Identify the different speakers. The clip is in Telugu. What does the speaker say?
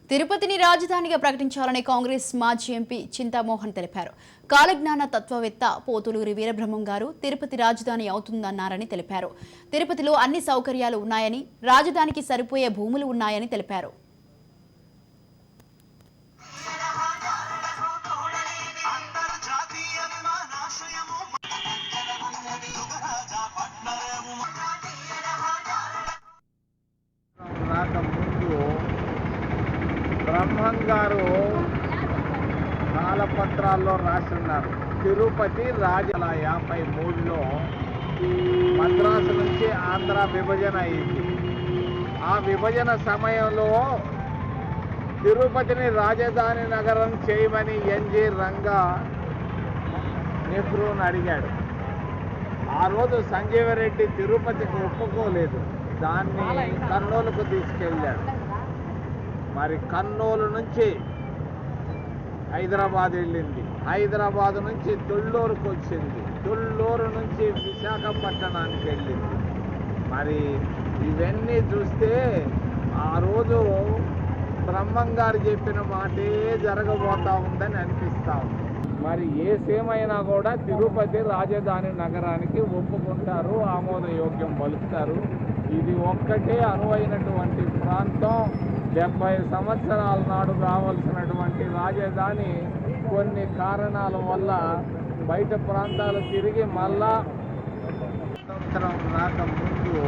Speaker 1: తిరుపతిని రాజధానిగా ప్రకటించాలని కాంగ్రెస్ మాజీ ఎంపీ చింతామోహన్ తెలిపారు. కాలజ్ఞాన తత్వవేత్త పోతులూరి వీరబ్రహ్మం గారు తిరుపతి రాజధాని అవుతుందన్నారని తెలిపారు. తిరుపతిలో అన్ని సౌకర్యాలు ఉన్నాయని, రాజధానికి సరిపోయే భూములు ఉన్నాయని తెలిపారు.
Speaker 2: బ్రహ్మం గారు కాలపత్రాల్లో రాస్తున్నారు. తిరుపతి రాజల 53లో మద్రాసు నుంచి ఆంధ్ర విభజన అయింది. ఆ విభజన సమయంలో తిరుపతిని రాజధాని నగరం చేయమని ఎన్జి రంగా నెహ్రూని అడిగాడు. ఆ రోజు సంజీవరెడ్డి తిరుపతికి ఒప్పుకోలేదు. దాన్ని కర్నూలుకు తీసుకెళ్ళాడు. మరి కర్నూలు నుంచి హైదరాబాద్ వెళ్ళింది. హైదరాబాద్ నుంచి తుళ్ళూరుకు వచ్చింది. తుళ్ళూరు నుంచి విశాఖపట్నానికి వెళ్ళింది. మరి ఇవన్నీ చూస్తే ఆ రోజు బ్రహ్మం గారు చెప్పిన మాటే జరగబోతా ఉందని అనిపిస్తూ ఉంది. మరి ఏసేమైనా కూడా తిరుపతి రాజధాని నగరానికి ఒప్పుకుంటారు, ఆమోదయోగ్యం పలుకుతారు. ఇది ఒక్కటే అనువైనటువంటి ప్రాంతం. 70 సంవత్సరాల నాడు రావాల్సినటువంటి రాజధాని కొన్ని కారణాల వల్ల బయట ప్రాంతాలు తిరిగి మళ్ళా స్వతంత్రం రాకముందు